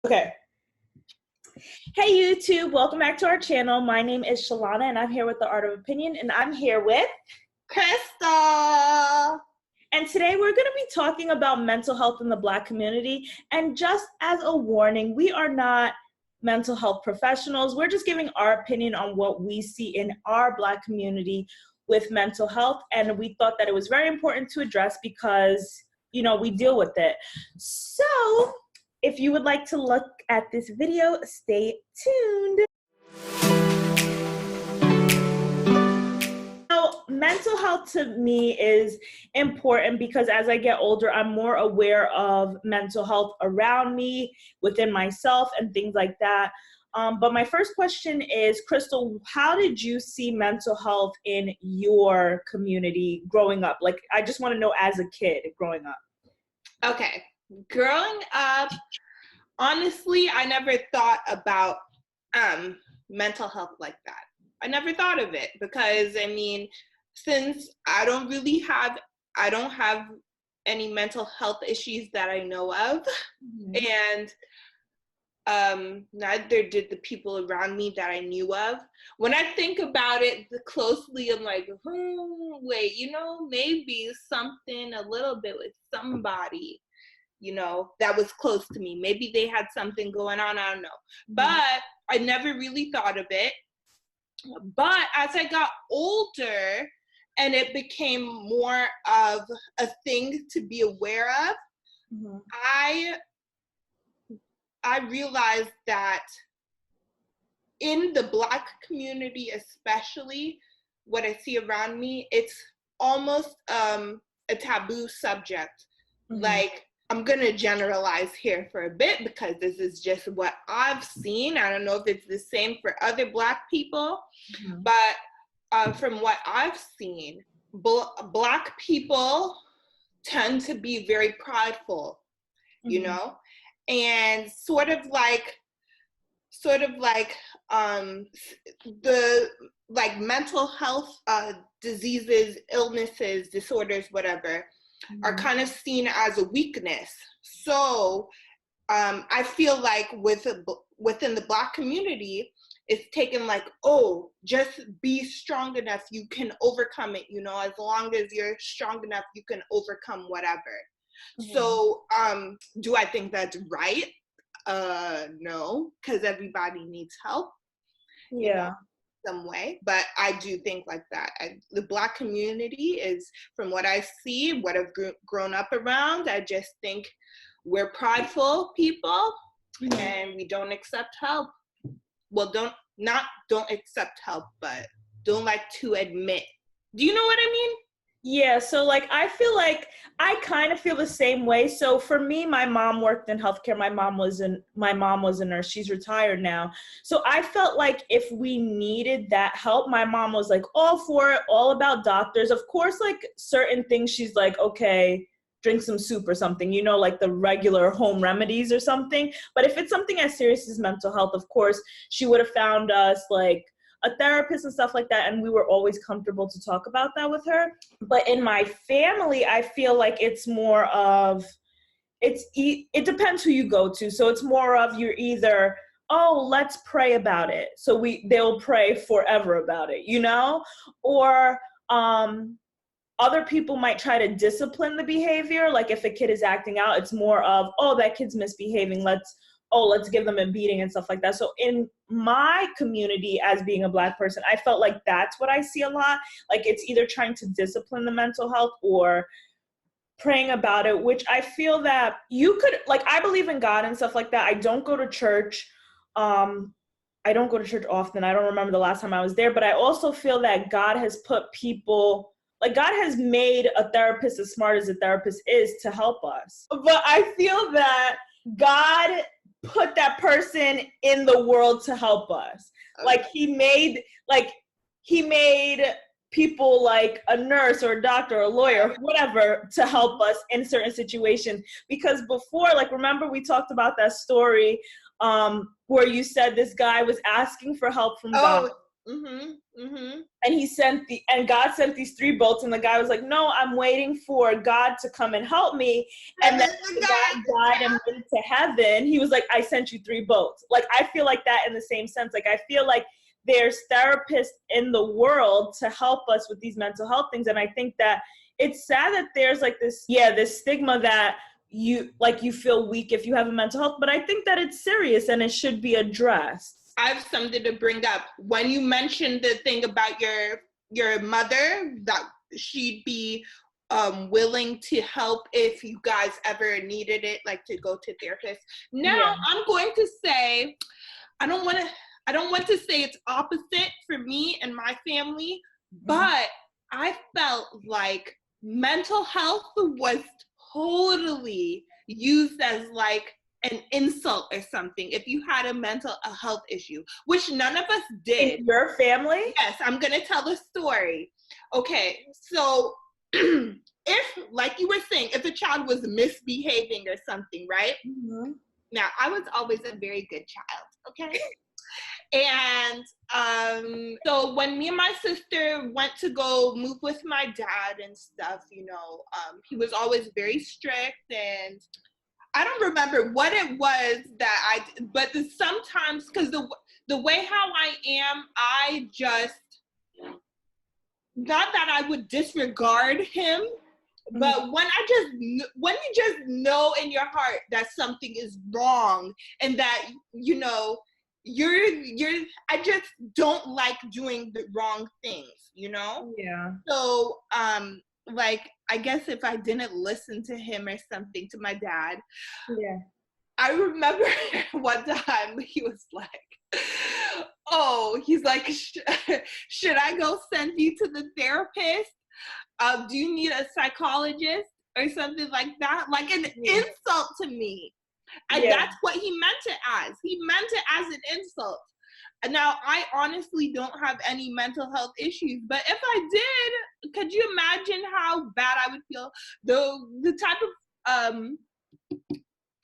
Okay. Hey YouTube, welcome back to our channel. My name is Shalana and I'm here with The Art of Opinion, and I'm here with Crystal. And today we're going to be talking about mental health in the Black community. And just as a warning, we are not mental health professionals. We're just giving our opinion on what we see in our Black community with mental health. And we thought that it was very important to address because, you know, we deal with it. So if you would like to look at this video, stay tuned. Now, mental health to me is important because as I get older, I'm more aware of mental health around me, within myself, and things like that. But my first question is, Crystal, how did you see mental health in your community growing up? Like, I just want to know as a kid growing up. Okay. Growing up, honestly, I never thought about mental health like that. I never thought of it because, I mean, since I don't have any mental health issues that I know of, and neither did the people around me that I knew of. When I think about it closely, I'm like, wait, maybe something a little bit with somebody, that was close to me. Maybe they had something going on, I don't know. But I never really thought of it. But as I got older and it became more of a thing to be aware of, I realized that in the Black community especially, what I see around me, it's almost a taboo subject. Like, I'm going to generalize here for a bit because this is just what I've seen. I don't know if it's the same for other Black people, but from what I've seen, Black people tend to be very prideful, and sort of like the mental health diseases, illnesses, disorders, whatever, are kind of seen as a weakness. So I feel like within the Black community, it's taken like, oh, just be strong enough, you can overcome it, as long as you're strong enough, you can overcome whatever. So do I think that's right? No, because everybody needs help. Some way, but I do think like that. The Black community is, from what I see, what I've grown up around, I just think we're prideful people and we don't accept help. Well, don't accept help, but don't like to admit. Do you know what I mean? Yeah, so like I feel like I kind of feel the same way. So for me, my mom worked in healthcare. My mom was a nurse. She's retired now. So I felt like if we needed that help, my mom was like all for it, all about doctors. Of course, like certain things she's like, okay, drink some soup or something, like the regular home remedies or something. But if it's something as serious as mental health, of course, she would have found us like a therapist and stuff like that, and we were always comfortable to talk about that with her. But in my family, I feel like it's more of, it depends who you go to. So it's more of, you're either, oh, let's pray about it. So they'll pray forever about it, or other people might try to discipline the behavior. Like if a kid is acting out, it's more of, oh, that kid's misbehaving, let's give them a beating and stuff like that. So in my community, as being a Black person, I felt like that's what I see a lot. Like it's either trying to discipline the mental health or praying about it, which I feel that you could, like, I believe in God and stuff like that. I don't go to church. I don't go to church often. I don't remember the last time I was there, but I also feel that God has put people, like God has made a therapist as smart as a therapist is to help us. But I feel that God put that person in the world to help us. Like he made people like a nurse or a doctor or a lawyer, whatever, to help us in certain situations. Because before, like, remember we talked about that story where you said this guy was asking for help from God. And God sent these 3 boats, and the guy was like, no, I'm waiting for God to come and help me. And then the guy died and went to heaven. He was like, I sent you 3 boats. Like, I feel like that in the same sense. Like, I feel like there's therapists in the world to help us with these mental health things. And I think that it's sad that there's like this stigma that you feel weak if you have a mental health, but I think that it's serious and it should be addressed. I have something to bring up. When you mentioned the thing about your mother, that she'd be willing to help if you guys ever needed it, like to go to therapist. Now, I'm going to say, I don't want to say it's opposite for me and my family, but I felt like mental health was totally used as like an insult or something if you had a mental health issue, which none of us did. In your family? Yes, I'm gonna tell a story. Okay, so if, like you were saying, if a child was misbehaving or something, right? Now, I was always a very good child, okay? And so when me and my sister went to go move with my dad and stuff, you know, he was always very strict, and I don't remember what it was that I did, but sometimes, because the way how I am, I just, not that I would disregard him, but when you just know in your heart that something is wrong and that, you know, I just don't like doing the wrong things, you know? Yeah. So, like, I guess if I didn't listen to him or something, to my dad, I remember one time he was like, oh, he's like, should I go send you to the therapist? Do you need a psychologist or something like that? Like an insult to me. And that's what he meant it as. He meant it as an insult. And now, I honestly don't have any mental health issues, but if I did, could you imagine how bad I would feel? The type of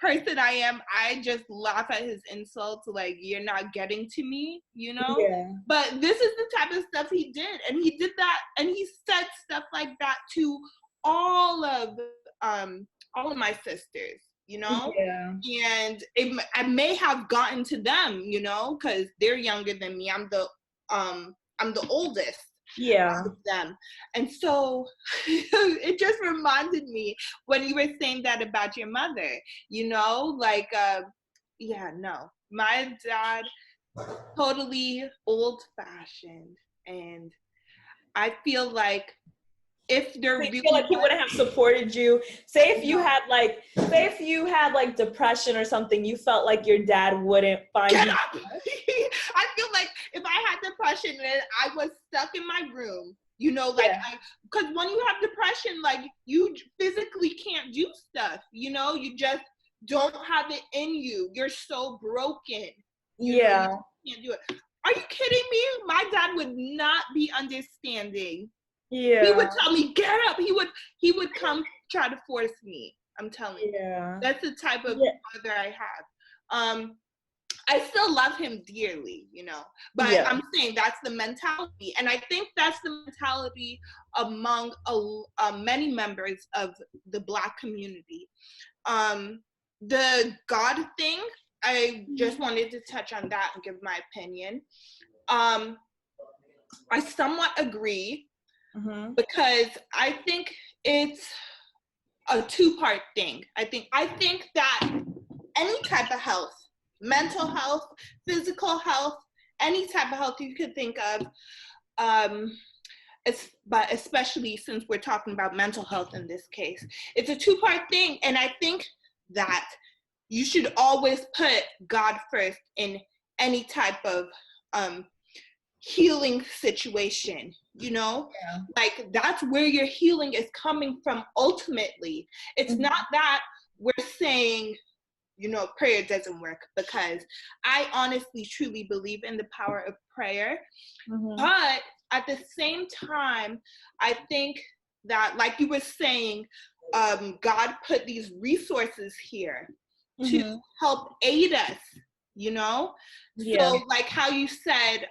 person I am, I just laugh at his insults, like, you're not getting to me, you know? Yeah. But this is the type of stuff he did, and he did that, and he said stuff like that to all of my sisters, you know? And I may have gotten to them, you know, because they're younger than me. I'm the oldest of them. And so it just reminded me when you were saying that about your mother, you know, like, no, my dad, totally old-fashioned, and I feel like if they're really, feel like he wouldn't have supported you. Say if you had like depression or something, you felt like your dad wouldn't find Get you. up. I feel like if I had depression and I was stuck in my room, you know, like, because when you have depression, like, you physically can't do stuff, you know, you just don't have it in you. You're so broken. You know, you can't do it. Are you kidding me? My dad would not be understanding. He would tell me, get up. He would come try to force me. I'm telling you. That's the type of father I have. I still love him dearly, you know, but I'm saying that's the mentality. And I think that's the mentality among many members of the Black community. The God thing, I just wanted to touch on that and give my opinion. I somewhat agree. Because I think it's a two-part thing. I think that any type of health, mental health, physical health, any type of health you could think of, but especially since we're talking about mental health in this case, it's a two-part thing. And I think that you should always put God first in any type of healing situation, you know? Like, that's where your healing is coming from ultimately. It's not that we're saying, you know, prayer doesn't work, because I honestly truly believe in the power of prayer. But at the same time, I think that, like you were saying, God put these resources here to help aid us, you know? So like how you said,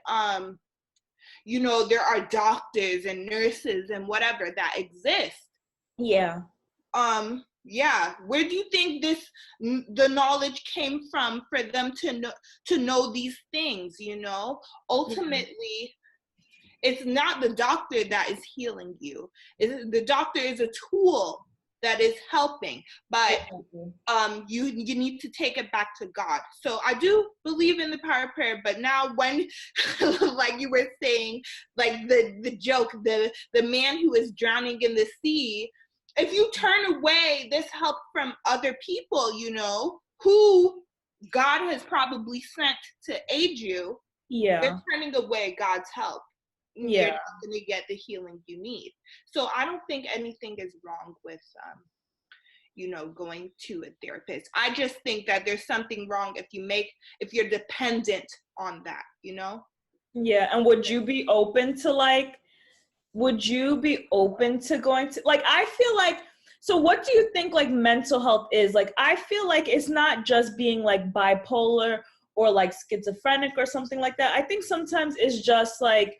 you know, there are doctors and nurses and whatever that exist. Yeah. Yeah, where do you think the knowledge came from for them to know these things, you know? Ultimately, it's not the doctor that is healing you. The doctor is a tool that is helping, but you need to take it back to God. So I do believe in the power of prayer, but now when, like you were saying, like the joke, the man who is drowning in the sea, if you turn away this help from other people, you know, who God has probably sent to aid you, you're turning away God's help. You're not going to get the healing you need. So I don't think anything is wrong with, you know, going to a therapist. I just think that there's something wrong if you're dependent on that, you know? Yeah, and would you be open to going to, like, I feel like, so what do you think like mental health is? Like, I feel like it's not just being like bipolar or like schizophrenic or something like that. I think sometimes it's just like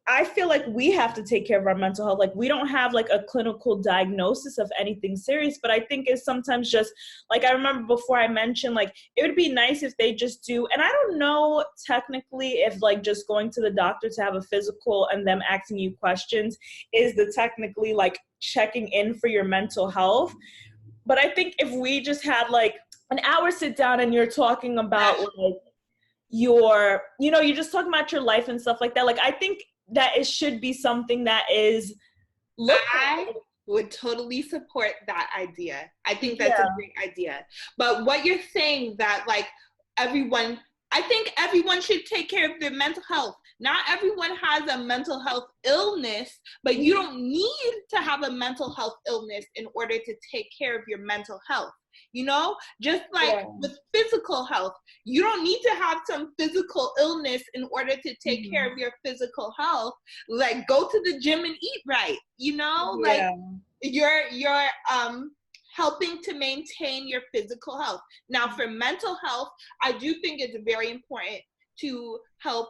I feel like we have to take care of our mental health. Like, we don't have like a clinical diagnosis of anything serious, but I think it's sometimes just like, I remember before I mentioned, like, it would be nice if they just do, and I don't know technically if like just going to the doctor to have a physical and them asking you questions is the technically like checking in for your mental health. But I think if we just had like an hour sit down and you're talking about like, you're just talking about your life and stuff like that. Like, I think that it should be something that is I would totally support that idea. I think that's a great idea. But what you're saying that like I think everyone should take care of their mental health. Not everyone has a mental health illness, but you don't need to have a mental health illness in order to take care of your mental health. You know, just like with physical health, you don't need to have some physical illness in order to take care of your physical health. Like, go to the gym and eat right, you know, like you're helping to maintain your physical health. Now, for mental health, I do think it's very important to help,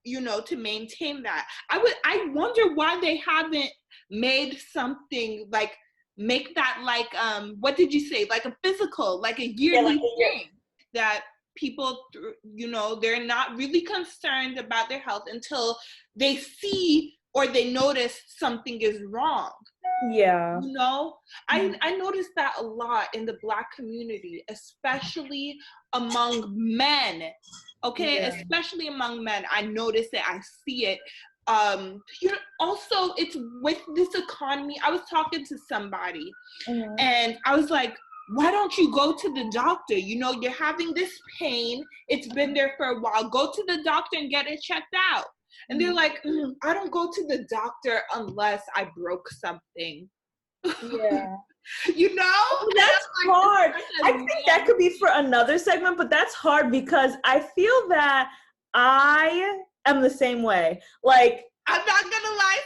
you know, to maintain that. I wonder why they haven't made something like, make that like, what did you say? Like a physical, like a yearly thing that people, you know, they're not really concerned about their health until they see or they notice something is wrong. Yeah. You know, I noticed that a lot in the Black community, especially among men. Okay, especially among men. I notice it, I see it. You know, also it's with this economy. I was talking to somebody and I was like, why don't you go to the doctor? You know, you're having this pain, it's been there for a while, go to the doctor and get it checked out. And they're like, I don't go to the doctor unless I broke something. Yeah. You know, that's hard. I think that could be for another segment, but that's hard because I feel that I am the same way. Like, I'm not gonna lie,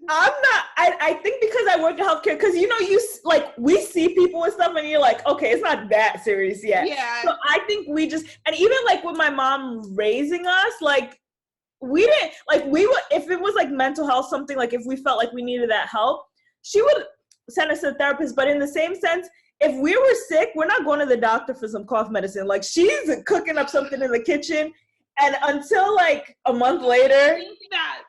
I'm not, I think because I work in healthcare, because, you know, like, we see people and stuff and you're like, okay, it's not that serious yet. Yeah. So I think we just, and even like with my mom raising us, like, we didn't, like, we would, if it was like mental health, something, like if we felt like we needed that help, she would send us to a therapist. But in the same sense, if we were sick, we're not going to the doctor for some cough medicine. Like, she's cooking up something in the kitchen, and until like a month later. I think that,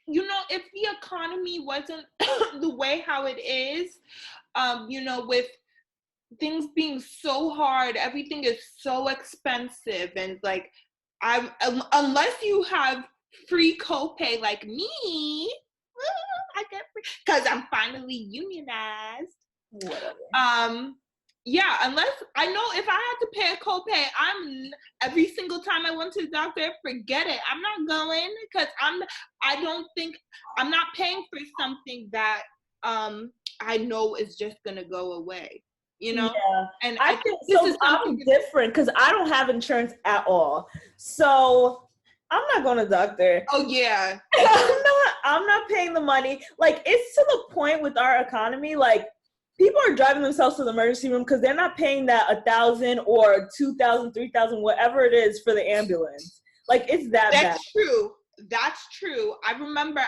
you know, if the economy wasn't the way how it is, you know, with things being so hard, everything is so expensive, and like, unless you have free copay like me, I get free because I'm finally unionized. Whatever. Yeah, unless, I know if I had to pay a copay, every single time I went to the doctor, forget it. I'm not going because I'm not paying for something that I know is just gonna go away. You know? Yeah. And I think so. I'm different because I don't have insurance at all. So I'm not going to the doctor. Oh yeah. I'm not paying the money. Like, it's to the point with our economy, like, people are driving themselves to the emergency room because they're not paying that $1,000 or $2,000, $3,000, whatever it is for the ambulance. Like, it's that bad. That's true. That's true. I remember